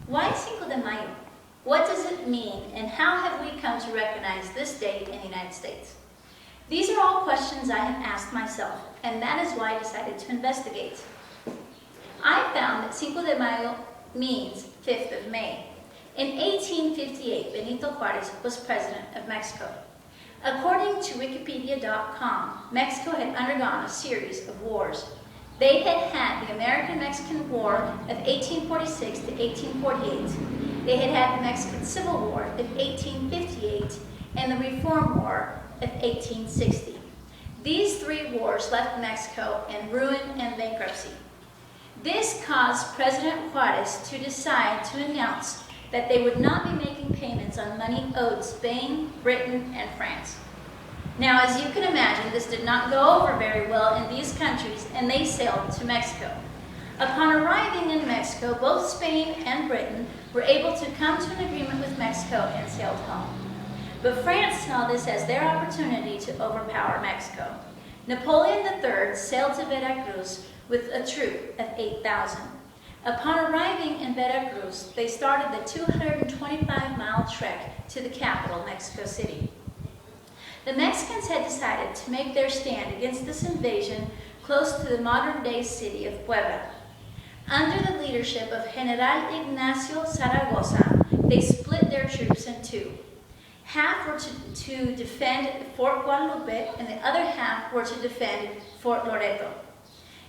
Why Cinco de Mayo? What does it mean, and how have we come to recognize this date in the United States? These are all questions I have asked myself, and that is why I decided to investigate. I found that Cinco de Mayo means 5th of May. In 1858, Benito Juárez was president of Mexico. According to Wikipedia.com, Mexico had undergone a series of wars. They had had the American-Mexican War of 1846 to 1848. They had had the Mexican Civil War of 1858 and the Reform War of 1860. These three wars left Mexico in ruin and bankruptcy. This caused President Juárez to decide to announce that they would not be making payments on money owed Spain, Britain, and France. Now, as you can imagine, this did not go over very well in these countries, and they sailed to Mexico. Upon arriving in Mexico, both Spain and Britain were able to come to an agreement with Mexico and sailed home. But France saw this as their opportunity to overpower Mexico. Napoleon III sailed to Veracruz with a troop of 8,000. Upon arriving in Veracruz, they started the 225-mile trek to the capital, Mexico City. The Mexicans had decided to make their stand against this invasion close to the modern-day city of Puebla. Under the leadership of General Ignacio Zaragoza, they split their troops in two. Half were to defend Fort Guadalupe, and the other half were to defend Fort Loreto.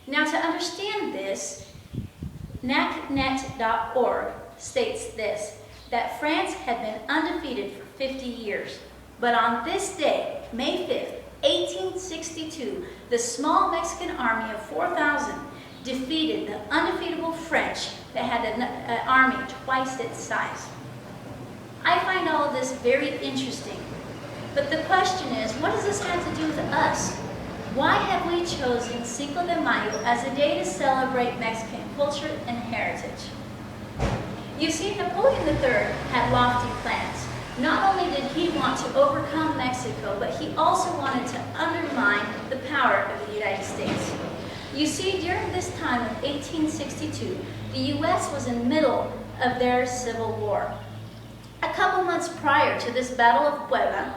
Now, to understand this, NACnet.org states this, that France had been undefeated for 50 years. But on this day, May 5th, 1862, the small Mexican army of 4,000 defeated the undefeatable French that had an army twice its size. I find all of this very interesting, but the question is, what does this have to do with us? Why have we chosen Cinco de Mayo as a day to celebrate Mexican culture and heritage? You see, Napoleon III had lofty plans. Not only did he want to overcome Mexico, but he also wanted to undermine the power of the United States. You see, during this time of 1862, the U.S. was in the middle of their Civil War. A couple months prior to this Battle of Puebla,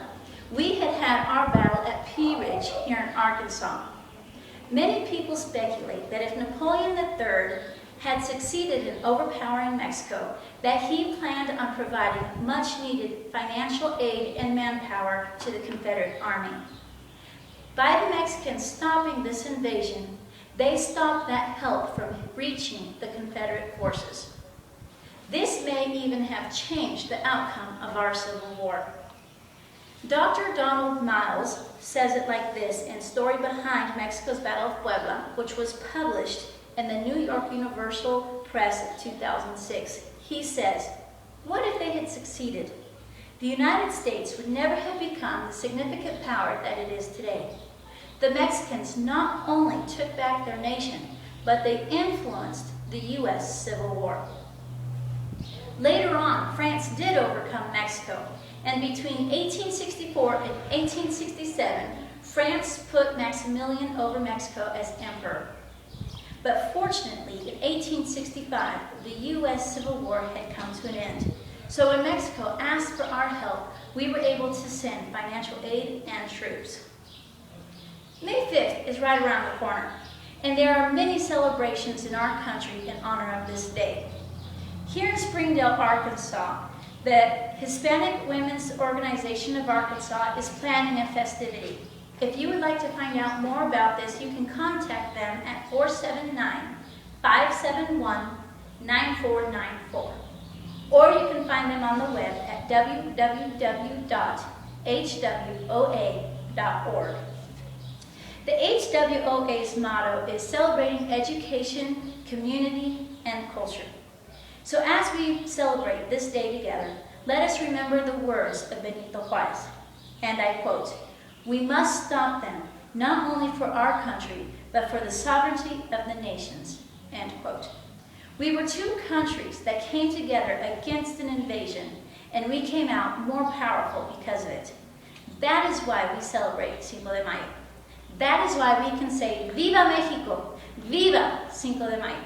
we had had our battle at Pea Ridge here in Arkansas. Many people speculate that if Napoleon III had succeeded in overpowering Mexico, that he planned on providing much-needed financial aid and manpower to the Confederate Army. By the Mexicans stopping this invasion, they stopped that help from reaching the Confederate forces. This may even have changed the outcome of our Civil War. Dr. Donald Miles says it like this in Story Behind Mexico's Battle of Puebla, which was published in the New York Universal Press in 2006. He says, "What if they had succeeded? The United States would never have become the significant power that it is today. The Mexicans not only took back their nation, but they influenced the U.S. Civil War." Later on, France did overcome Mexico, and between 1864 and 1867, France put Maximilian over Mexico as emperor. But fortunately, in 1865, the U.S. Civil War had come to an end. So when Mexico asked for our help, we were able to send financial aid and troops. May 5th is right around the corner, and there are many celebrations in our country in honor of this day. Here in Springdale, Arkansas, the Hispanic Women's Organization of Arkansas is planning a festivity. If you would like to find out more about this, you can contact them at 479-571-9494. Or you can find them on the web at www.hwoa.org. The HWOA's motto is celebrating education, community, and culture. So as we celebrate this day together, let us remember the words of Benito Juárez. And I quote, "We must stop them, not only for our country, but for the sovereignty of the nations." End quote. We were two countries that came together against an invasion, and we came out more powerful because of it. That is why we celebrate Cinco de Mayo. That is why we can say, "Viva México! Viva Cinco de Mayo!"